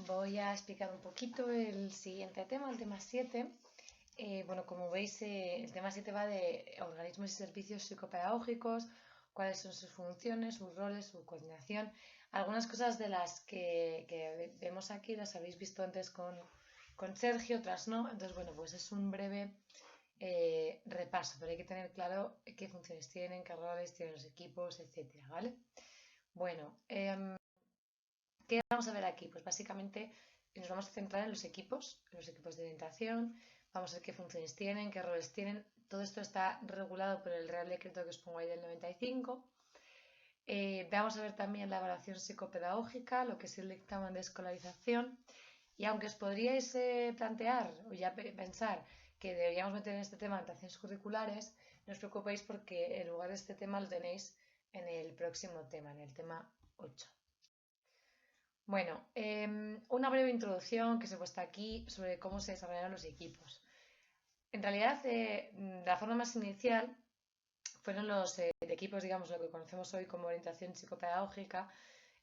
Voy a explicar un poquito el siguiente tema, el tema 7. Bueno, como veis, el tema 7 va de organismos y servicios psicopedagógicos, cuáles son sus funciones, sus roles, su coordinación. Algunas cosas de las que vemos aquí las habéis visto antes con Sergio, otras no. Entonces, bueno, pues es un breve repaso, pero hay que tener claro qué funciones tienen, qué roles tienen los equipos, etcétera, ¿vale? Bueno, ¿qué vamos a ver aquí? Pues básicamente nos vamos a centrar en los equipos de orientación, vamos a ver qué funciones tienen, qué roles tienen. Todo esto está regulado por el Real Decreto que os pongo ahí del 95. Vamos a ver también la evaluación psicopedagógica, lo que es el dictamen de escolarización. Y aunque os podríais plantear o ya pensar que deberíamos meter en este tema orientaciones curriculares, no os preocupéis porque en lugar de este tema lo tenéis en el próximo tema, en el tema 8. Bueno, una breve introducción que se he puesto aquí sobre cómo se desarrollaron los equipos. En realidad, la forma más inicial fueron los equipos, digamos, lo que conocemos hoy como orientación psicopedagógica,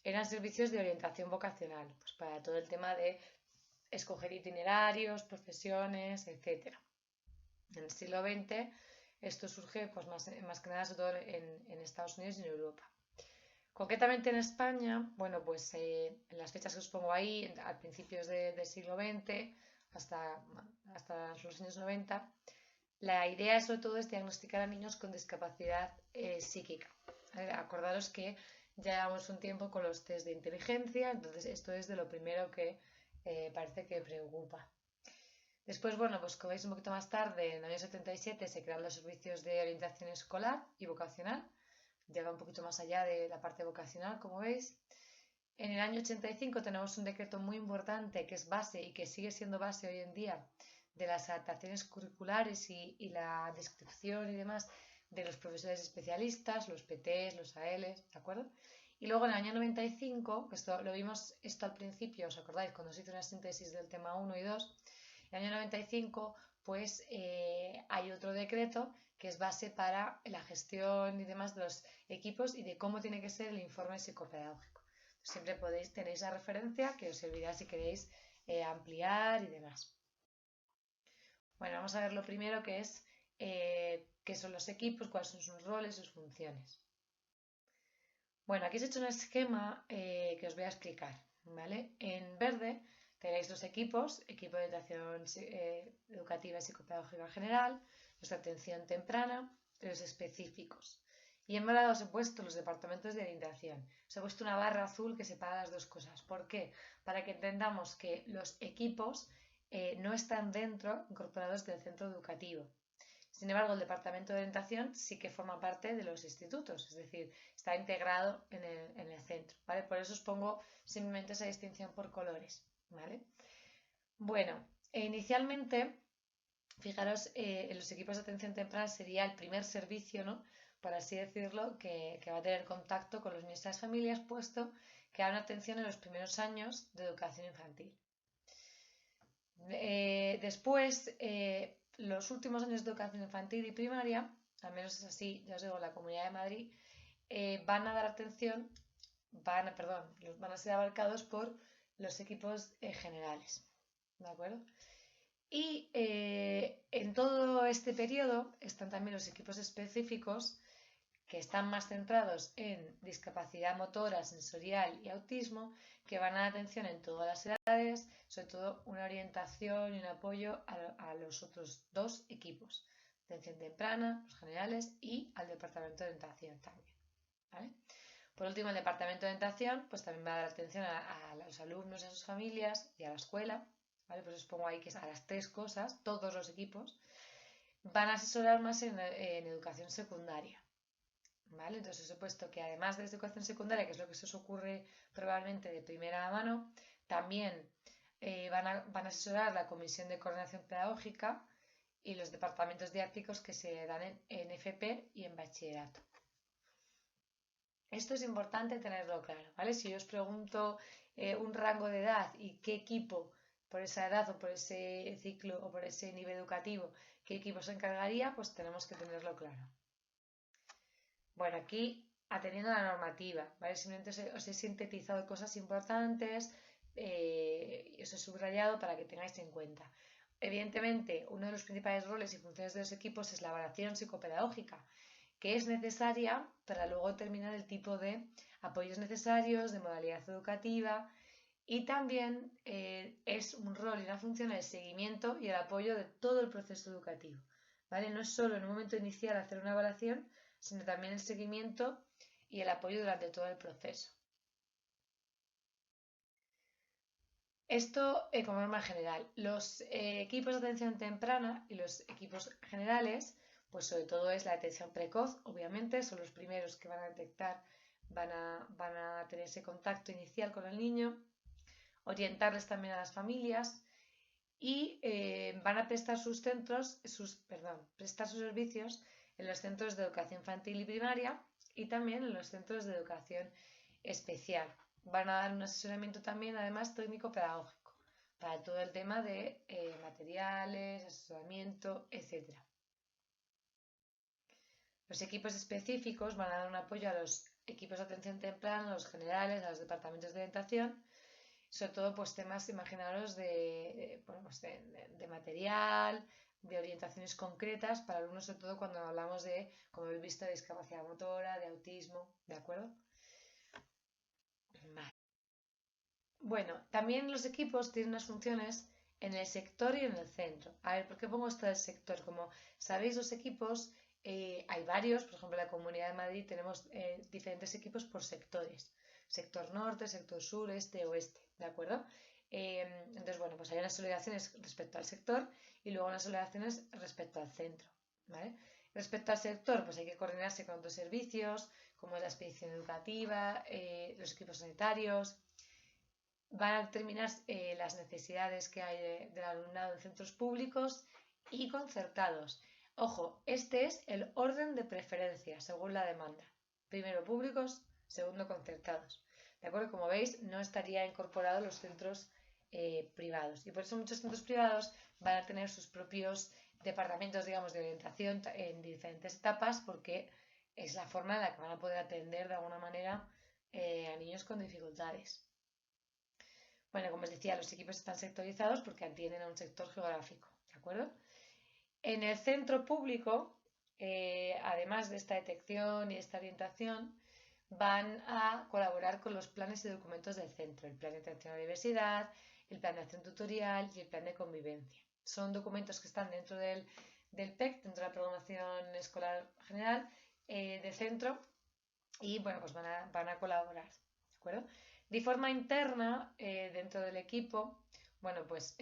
eran servicios de orientación vocacional, pues para todo el tema de escoger itinerarios, profesiones, etc. En el siglo XX esto surge pues, más que nada sobre todo en Estados Unidos y en Europa. Concretamente en España, bueno, pues en las fechas que os pongo ahí, a principios del siglo XX hasta los años 90, la idea sobre todo es diagnosticar a niños con discapacidad psíquica. Acordaros que ya llevamos un tiempo con los test de inteligencia, entonces esto es de lo primero que parece que preocupa. Después, bueno, pues como veis un poquito más tarde, en el año 77 se crearon los servicios de orientación escolar y vocacional, ya va un poquito más allá de la parte vocacional, como veis. En el año 85 tenemos un decreto muy importante que es base y que sigue siendo base hoy en día de las adaptaciones curriculares y la descripción y demás de los profesores especialistas, los PTs, los ALs, ¿de acuerdo? Y luego en el año 95, que esto lo vimos esto al principio, ¿os acordáis? Cuando se hizo una síntesis del tema 1 y 2, en el año 95 pues hay otro decreto que es base para la gestión y demás de los equipos y de cómo tiene que ser el informe psicopedagógico. Siempre tenéis la referencia que os servirá si queréis ampliar y demás. Bueno, vamos a ver lo primero que es qué son los equipos, cuáles son sus roles, sus funciones. Bueno, aquí os he hecho un esquema que os voy a explicar, ¿vale? En verde tenéis los equipos, equipo de orientación educativa y psicopedagógica general, los de atención temprana y los específicos. Y en morado os he puesto los departamentos de orientación. Os he puesto una barra azul que separa las dos cosas. ¿Por qué? Para que entendamos que los equipos no están incorporados del centro educativo. Sin embargo, el departamento de orientación sí que forma parte de los institutos, es decir, está integrado en el centro, ¿vale? Por eso os pongo simplemente esa distinción por colores, ¿vale? Bueno, inicialmente, fijaros, en los equipos de atención temprana sería el primer servicio, ¿no? Por así decirlo, que va a tener contacto con los niños y las familias, puesto que dan atención en los primeros años de educación infantil. Después, los últimos años de educación infantil y primaria, al menos es así, ya os digo, en la Comunidad de Madrid, van a dar atención, van a ser abarcados por los equipos generales, ¿de acuerdo? Y en todo este periodo están también los equipos específicos que están más centrados en discapacidad motora, sensorial y autismo, que van a dar atención en todas las edades, sobre todo una orientación y un apoyo a los otros dos equipos, atención temprana, los generales y al departamento de orientación también, ¿vale? Por último, el departamento de orientación pues también va a dar atención a los alumnos y a sus familias y a la escuela, ¿vale? Pues os pongo ahí que es a las tres cosas, todos los equipos van a asesorar más en educación secundaria, ¿vale? Entonces os he puesto que además de educación secundaria, que es lo que se os ocurre probablemente de primera mano, también van a asesorar la Comisión de Coordinación Pedagógica y los departamentos didácticos que se dan en FP y en bachillerato. Esto es importante tenerlo claro, ¿vale? Si yo os pregunto un rango de edad y qué equipo, por esa edad o por ese ciclo o por ese nivel educativo, qué equipo se encargaría, pues tenemos que tenerlo claro. Bueno, aquí atendiendo a la normativa, ¿vale? Simplemente os he sintetizado cosas importantes os he subrayado para que tengáis en cuenta. Evidentemente, uno de los principales roles y funciones de los equipos es la evaluación psicopedagógica, que es necesaria para luego determinar el tipo de apoyos necesarios, de modalidad educativa, y también es un rol y una función el seguimiento y el apoyo de todo el proceso educativo, ¿vale? No es solo en un momento inicial hacer una evaluación, sino también el seguimiento y el apoyo durante todo el proceso. Esto como norma general. Los equipos de atención temprana y los equipos generales, pues sobre todo es la detección precoz, obviamente, son los primeros que van a detectar, van a tener ese contacto inicial con el niño, orientarles también a las familias y van a prestar prestar sus servicios en los centros de educación infantil y primaria y también en los centros de educación especial. Van a dar un asesoramiento también, además, técnico-pedagógico para todo el tema de materiales, asesoramiento, etc. Los equipos específicos van a dar un apoyo a los equipos de atención temprana, a los generales, a los departamentos de orientación, sobre todo pues temas, imaginaros, de material, de orientaciones concretas para alumnos, sobre todo cuando hablamos de, como habéis visto, de discapacidad motora, de autismo, ¿de acuerdo? Vale. Bueno, también los equipos tienen unas funciones en el sector y en el centro. A ver, ¿por qué pongo esto del sector? Como sabéis, los equipos, hay varios, por ejemplo, en la Comunidad de Madrid tenemos diferentes equipos por sectores. Sector norte, sector sur, este, oeste, ¿de acuerdo? Entonces, bueno, pues hay unas obligaciones respecto al sector y luego unas obligaciones respecto al centro, ¿vale? Respecto al sector, pues hay que coordinarse con otros servicios, como es la expedición educativa, los equipos sanitarios, van a determinar las necesidades que hay del alumnado en centros públicos y concertados. Ojo, este es el orden de preferencia según la demanda. Primero públicos, segundo concertados. ¿De acuerdo? Como veis, no estaría incorporado los centros privados. Y por eso muchos centros privados van a tener sus propios departamentos, digamos, de orientación en diferentes etapas porque es la forma en la que van a poder atender de alguna manera a niños con dificultades. Bueno, como os decía, los equipos están sectorizados porque atienden a un sector geográfico, ¿de acuerdo? En el centro público, además de esta detección y esta orientación, van a colaborar con los planes y documentos del centro, el plan de atención a la diversidad, el plan de acción tutorial y el plan de convivencia. Son documentos que están dentro del PEC, dentro de la programación escolar general del centro, y bueno, pues van a colaborar, ¿de acuerdo? De forma interna, dentro del equipo, bueno, pues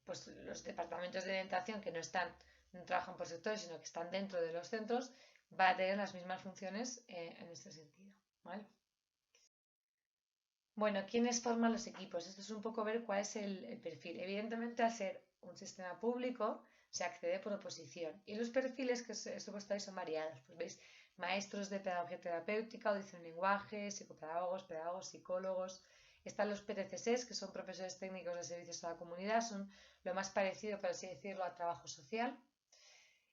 los departamentos de orientación que no trabajan por sectores, sino que están dentro de los centros, van a tener las mismas funciones en este sentido, ¿vale? Bueno, ¿quiénes forman los equipos? Esto es un poco ver cuál es el perfil. Evidentemente, al ser un sistema público, se accede por oposición. Y los perfiles que supuestamente son variados. Pues veis, maestros de pedagogía terapéutica, audición y lenguaje, psicopedagogos, pedagogos, psicólogos. Están los PTCS, que son profesores técnicos de servicios a la comunidad, son lo más parecido, por así decirlo, al trabajo social.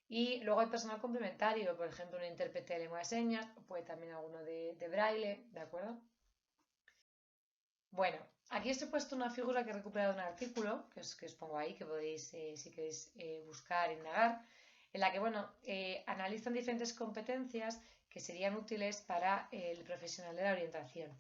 Y luego hay personal complementario, por ejemplo, un intérprete de lengua de señas, o puede también alguno de braille, ¿de acuerdo? Bueno, aquí os he puesto una figura que he recuperado de un artículo, que os pongo ahí, que podéis, si queréis, buscar, indagar, en la que, bueno, analizan diferentes competencias que serían útiles para el profesional de la orientación.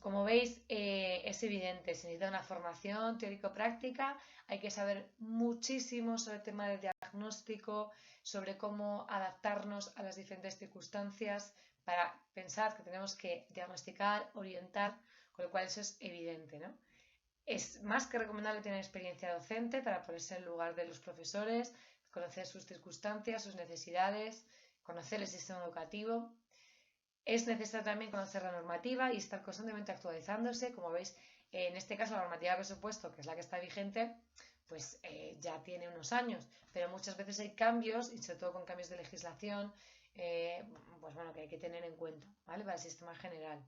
Como veis, es evidente, se necesita una formación teórico-práctica, hay que saber muchísimo sobre el tema del diagnóstico, sobre cómo adaptarnos a las diferentes circunstancias para pensar que tenemos que diagnosticar, orientar, con lo cual eso es evidente, ¿no? Es más que recomendable tener experiencia docente para ponerse en el lugar de los profesores, conocer sus circunstancias, sus necesidades, conocer el sistema educativo. Es necesario también conocer la normativa y estar constantemente actualizándose. Como veis, en este caso la normativa de presupuesto, que es la que está vigente, pues ya tiene unos años, pero muchas veces hay cambios y sobre todo con cambios de legislación, pues bueno, que hay que tener en cuenta, ¿vale? Para el sistema general.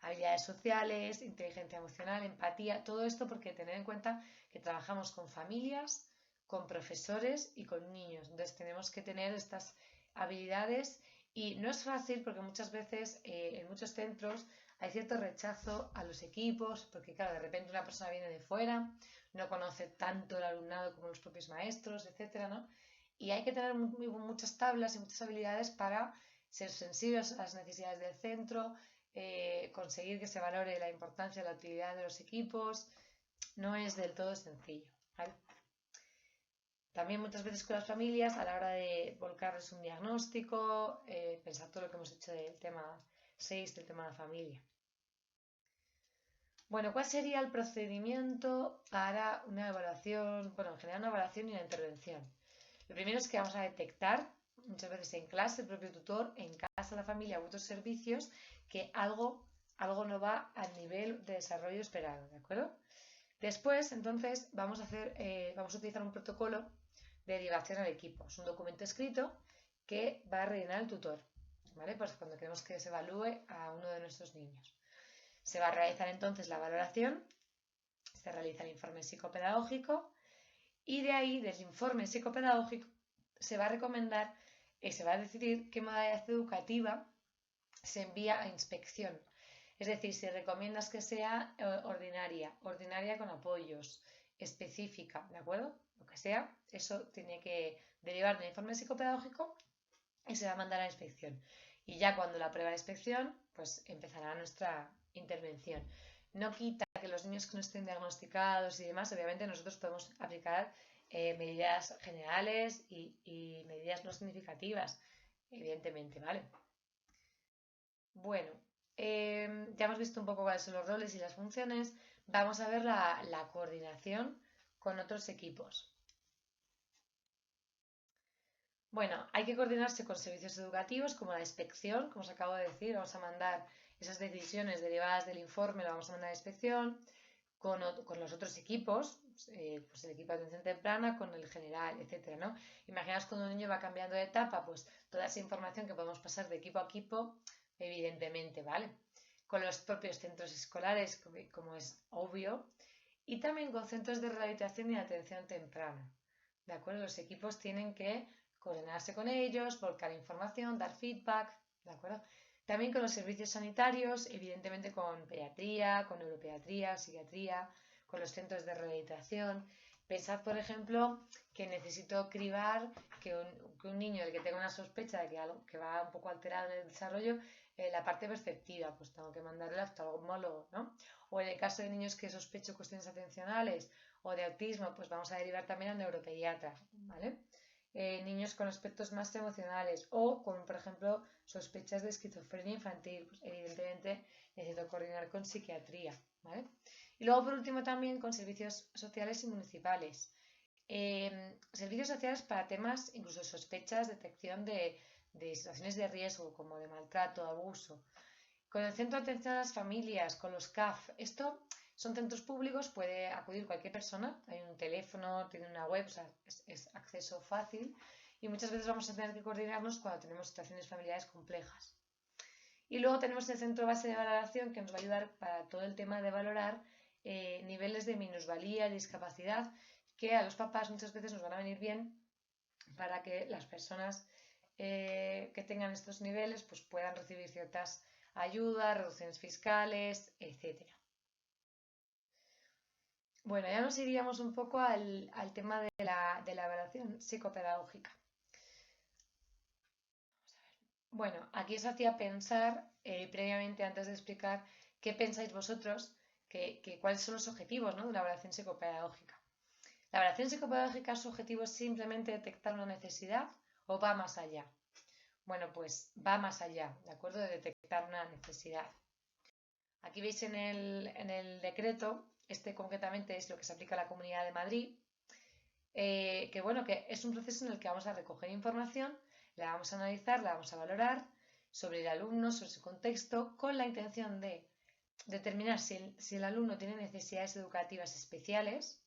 Habilidades sociales, inteligencia emocional, empatía, todo esto porque tener en cuenta que trabajamos con familias, con profesores y con niños. Entonces tenemos que tener estas habilidades y no es fácil porque muchas veces en muchos centros hay cierto rechazo a los equipos, porque claro, de repente una persona viene de fuera, no conoce tanto el alumnado como los propios maestros, etcétera, ¿no? Y hay que tener muchas tablas y muchas habilidades para ser sensibles a las necesidades del centro, conseguir que se valore la importancia de la actividad de los equipos. No es del todo sencillo, ¿vale? También muchas veces con las familias, a la hora de volcarles un diagnóstico, pensar todo lo que hemos hecho del tema 6, del tema de la familia. Bueno, ¿cuál sería el procedimiento para una evaluación? Bueno, en general una evaluación y una intervención. Lo primero es que vamos a detectar, muchas veces en clase, el propio tutor, en casa, la familia u otros servicios, que algo no va al nivel de desarrollo esperado, ¿de acuerdo? Después, entonces, vamos a utilizar un protocolo de derivación al equipo. Es un documento escrito que va a rellenar el tutor, ¿vale? Pues cuando queremos que se evalúe a uno de nuestros niños. Se va a realizar entonces la valoración, se realiza el informe psicopedagógico y de ahí, del informe psicopedagógico, se va a recomendar y se va a decidir qué modalidad educativa se envía a inspección. Es decir, si recomiendas que sea ordinaria con apoyos, específica, ¿de acuerdo? Lo que sea, eso tiene que derivar del informe psicopedagógico y se va a mandar a la inspección. Y ya cuando la aprueba la inspección, pues empezará nuestra intervención. No quita que los niños que no estén diagnosticados y demás, obviamente nosotros podemos aplicar medidas generales y medidas no significativas, evidentemente, ¿vale? Bueno, ya hemos visto un poco cuáles son los roles y las funciones. Vamos a ver la coordinación con otros equipos. Bueno, hay que coordinarse con servicios educativos como la inspección, como os acabo de decir, vamos a mandar esas decisiones derivadas del informe, lo vamos a mandar a inspección, con los otros equipos, pues el equipo de atención temprana, con el general, etcétera, ¿no? Imaginaos cuando un niño va cambiando de etapa, pues toda esa información que podemos pasar de equipo a equipo, evidentemente, ¿vale? Con los propios centros escolares, como es obvio, y también con centros de rehabilitación y atención temprana, ¿de acuerdo? Los equipos tienen que coordinarse con ellos, volcar información, dar feedback, ¿de acuerdo? También con los servicios sanitarios, evidentemente con pediatría, con neuropediatría, psiquiatría, con los centros de rehabilitación. Pensad, por ejemplo, que necesito cribar que un niño, el que tenga una sospecha de que va un poco alterado en el desarrollo, la parte perceptiva, pues tengo que mandarle al oftalmólogo, ¿no? O en el caso de niños que sospecho cuestiones atencionales o de autismo, pues vamos a derivar también al neuropediatra, ¿vale? Niños con aspectos más emocionales o con, por ejemplo, sospechas de esquizofrenia infantil, pues evidentemente necesito coordinar con psiquiatría, ¿vale? Y luego, por último, también con servicios sociales y municipales. Servicios sociales para temas, incluso sospechas, detección de situaciones de riesgo, como de maltrato, abuso. Con el Centro de Atención a las Familias, con los CAF, esto son centros públicos, puede acudir cualquier persona, hay un teléfono, tiene una web, o sea, es acceso fácil y muchas veces vamos a tener que coordinarnos cuando tenemos situaciones familiares complejas. Y luego tenemos el centro base de valoración que nos va a ayudar para todo el tema de valorar niveles de minusvalía y discapacidad que a los papás muchas veces nos van a venir bien para que las personas que tengan estos niveles pues puedan recibir ciertas ayudas, reducciones fiscales, etcétera. Bueno, ya nos iríamos un poco al tema de la evaluación psicopedagógica. Bueno, aquí os hacía pensar, previamente antes de explicar, qué pensáis vosotros, cuáles son los objetivos, ¿no?, de la evaluación psicopedagógica. ¿La evaluación psicopedagógica, su objetivo es simplemente detectar una necesidad o va más allá? Bueno, pues va más allá, ¿de acuerdo?, de detectar una necesidad. Aquí veis en el decreto, este concretamente es lo que se aplica a la Comunidad de Madrid, que es un proceso en el que vamos a recoger información, la vamos a analizar, la vamos a valorar sobre el alumno, sobre su contexto, con la intención de determinar si el alumno tiene necesidades educativas especiales,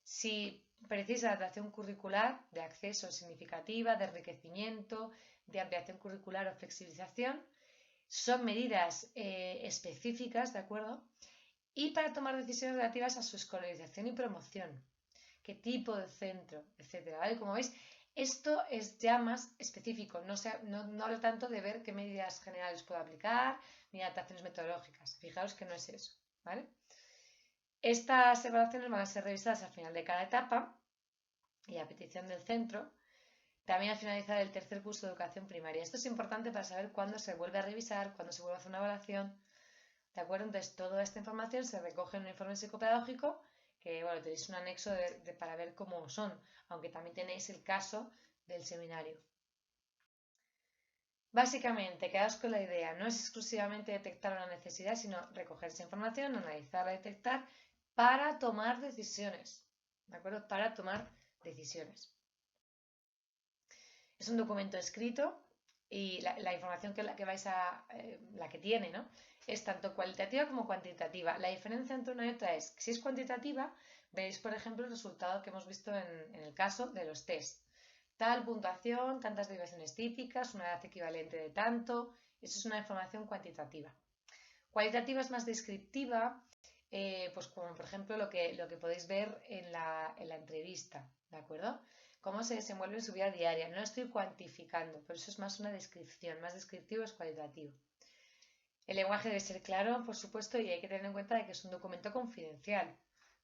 si precisa de adaptación curricular, de acceso significativa, de enriquecimiento, de ampliación curricular o flexibilización. Son medidas específicas, ¿de acuerdo? Y para tomar decisiones relativas a su escolarización y promoción. Qué tipo de centro, etcétera, ¿vale? Como veis, Esto es ya más específico, no habla tanto de ver qué medidas generales puedo aplicar ni adaptaciones metodológicas. Fijaos que no es eso, ¿vale? Estas evaluaciones van a ser revisadas al final de cada etapa y a petición del centro, también al finalizar el tercer curso de educación primaria. Esto es importante para saber cuándo se vuelve a revisar, cuándo se vuelve a hacer una evaluación, ¿de acuerdo? Entonces, toda esta información se recoge en un informe psicopedagógico que, bueno, tenéis un anexo para ver cómo son, aunque también tenéis el caso del seminario. Básicamente, quedaos con la idea, no es exclusivamente detectar una necesidad, sino recoger esa información, analizarla, detectar, para tomar decisiones, ¿de acuerdo? Para tomar decisiones. Es un documento escrito y la información que vais a, la que tiene, ¿no? Es tanto cualitativa como cuantitativa. La diferencia entre una y otra es que si es cuantitativa, veis, por ejemplo, el resultado que hemos visto en el caso de los test. Tal puntuación, tantas derivaciones típicas, una edad equivalente de tanto. Eso es una información cuantitativa. Cualitativa es más descriptiva, pues como por ejemplo lo que podéis ver en la entrevista, ¿de acuerdo? Cómo se desenvuelve en su vida diaria. No estoy cuantificando, pero eso es más una descripción, más descriptivo es cualitativo. El lenguaje debe ser claro, por supuesto, y hay que tener en cuenta de que es un documento confidencial.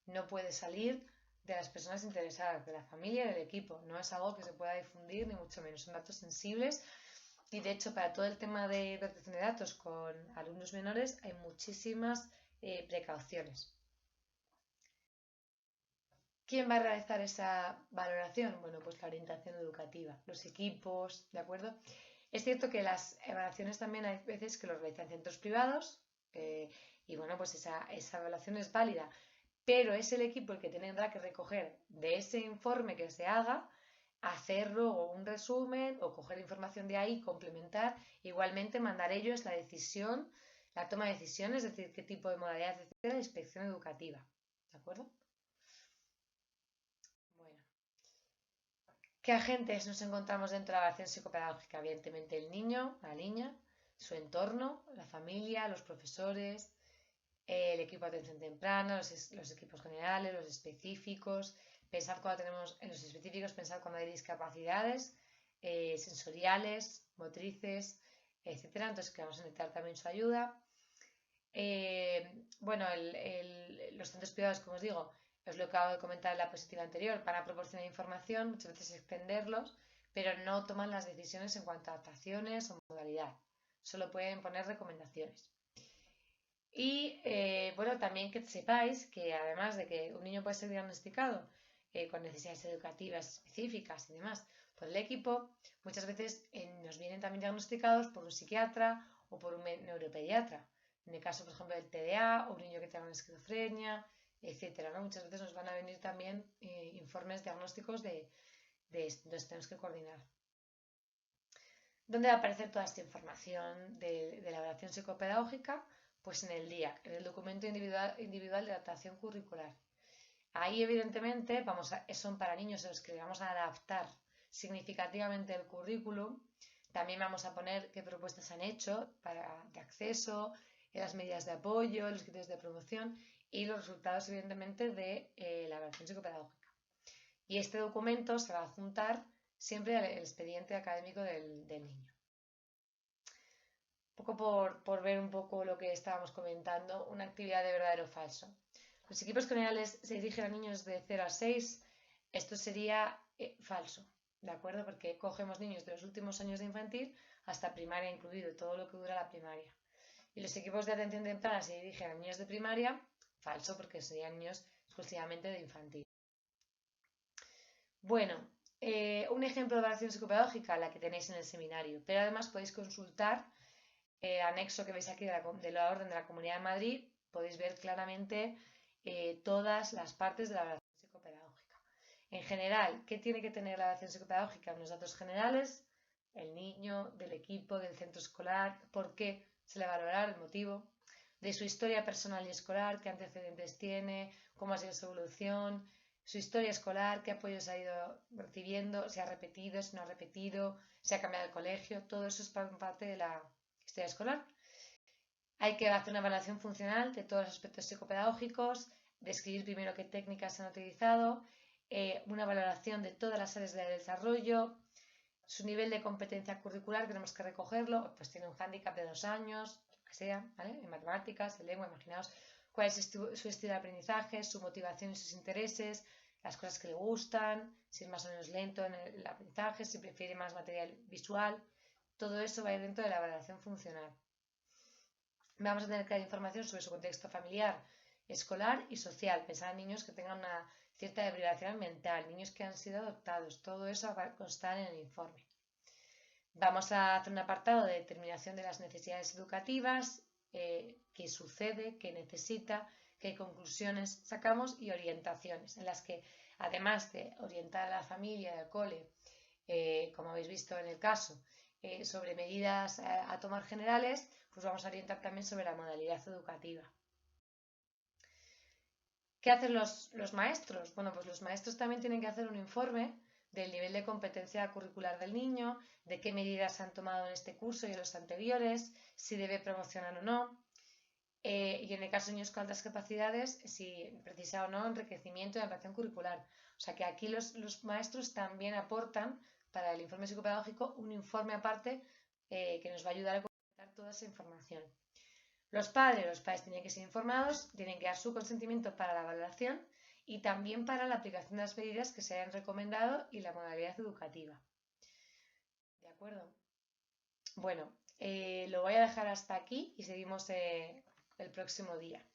No puede salir de las personas interesadas, de la familia y del equipo. No es algo que se pueda difundir, ni mucho menos. Son datos sensibles y, de hecho, para todo el tema de protección de datos con alumnos menores hay muchísimas precauciones. ¿Quién va a realizar esa valoración? Bueno, pues la orientación educativa, los equipos, ¿de acuerdo? Es cierto que las evaluaciones también hay veces que los realizan centros privados y bueno, pues esa evaluación es válida, pero es el equipo el que tendrá que recoger de ese informe que se haga, hacer luego un resumen o coger información de ahí, complementar, igualmente mandar ellos la decisión, la toma de decisiones, es decir, qué tipo de modalidad, etcétera, de inspección educativa, ¿de acuerdo? Bueno. ¿Qué agentes nos encontramos dentro de la evaluación psicopedagógica? Evidentemente el niño, la niña, su entorno, la familia, los profesores, el equipo de atención temprana, los equipos generales, los específicos. Pensad cuando tenemos en los específicos, pensad cuando hay discapacidades sensoriales, motrices, etcétera. Entonces que vamos a necesitar también su ayuda. Bueno, los centros privados, como os digo, es lo que acabo de comentar en la diapositiva anterior, van a proporcionar información, muchas veces extenderlos, pero no toman las decisiones en cuanto a adaptaciones o modalidad. Solo pueden poner recomendaciones. Y bueno, también que sepáis que además de que un niño puede ser diagnosticado con necesidades educativas específicas y demás por el equipo, muchas veces nos vienen también diagnosticados por un psiquiatra o por un neuropediatra. En el caso, por ejemplo, del TDA o un niño que tenga una esquizofrenia, etcétera, ¿no? Muchas veces nos van a venir también informes diagnósticos de esto, entonces tenemos que coordinar. ¿Dónde va a aparecer toda esta información de la evaluación psicopedagógica? Pues en el DIAC, en el documento individual de adaptación curricular. Ahí, evidentemente, son para niños a los que vamos a adaptar significativamente el currículum. También vamos a poner qué propuestas han hecho de acceso, las medidas de apoyo, los criterios de promoción y los resultados, evidentemente, de la evaluación psicopedagógica. Y este documento se va a adjuntar siempre al expediente académico del niño. Un poco por ver un poco lo que estábamos comentando, una actividad de verdadero o falso. Los equipos generales se dirigen a niños de 0 a 6, esto sería falso, ¿de acuerdo? Porque cogemos niños de los últimos años de infantil hasta primaria incluido, todo lo que dura la primaria. Y los equipos de atención temprana se dirigen a niños de primaria, falso, porque serían niños exclusivamente de infantil. Bueno, un ejemplo de evaluación psicopedagógica, la que tenéis en el seminario, pero además podéis consultar el anexo que veis aquí de la Orden de la Comunidad de Madrid, podéis ver claramente todas las partes de la evaluación psicopedagógica. En general, ¿qué tiene que tener la evaluación psicopedagógica? Unos datos generales, el niño, del equipo, del centro escolar, por qué se le valorará, el motivo, de su historia personal y escolar, qué antecedentes tiene, cómo ha sido su evolución, su historia escolar, qué apoyos ha ido recibiendo, si ha repetido, si no ha repetido, si ha cambiado de colegio, todo eso es parte de la historia escolar. Hay que hacer una evaluación funcional de todos los aspectos psicopedagógicos, describir primero qué técnicas se han utilizado una valoración de todas las áreas del desarrollo, su nivel de competencia curricular, tenemos que recogerlo, pues tiene un hándicap de 2 años, lo que sea, ¿vale? En matemáticas, en lengua, imaginaos cuál es su estilo de aprendizaje, su motivación y sus intereses, las cosas que le gustan, si es más o menos lento en el aprendizaje, si prefiere más material visual, todo eso va a ir dentro de la valoración funcional. Vamos a tener que dar información sobre su contexto familiar, escolar y social. Pensar en niños que tengan una cierta deprivación mental, niños que han sido adoptados, todo eso va a constar en el informe. Vamos a hacer un apartado de determinación de las necesidades educativas, qué sucede, qué necesita, qué conclusiones sacamos y orientaciones, en las que además de orientar a la familia y al cole, como habéis visto en el caso, sobre medidas a tomar generales, pues vamos a orientar también sobre la modalidad educativa. ¿Qué hacen los maestros? Bueno, pues los maestros también tienen que hacer un informe del nivel de competencia curricular del niño, de qué medidas se han tomado en este curso y en los anteriores, si debe promocionar o no, y en el caso de niños con altas capacidades, si precisa o no enriquecimiento y adaptación curricular. O sea que aquí los maestros también aportan para el informe psicopedagógico un informe aparte que nos va a ayudar a completar toda esa información. Los padres tienen que ser informados, tienen que dar su consentimiento para la valoración y también para la aplicación de las medidas que se hayan recomendado y la modalidad educativa. ¿De acuerdo? Bueno, lo voy a dejar hasta aquí y seguimos el próximo día.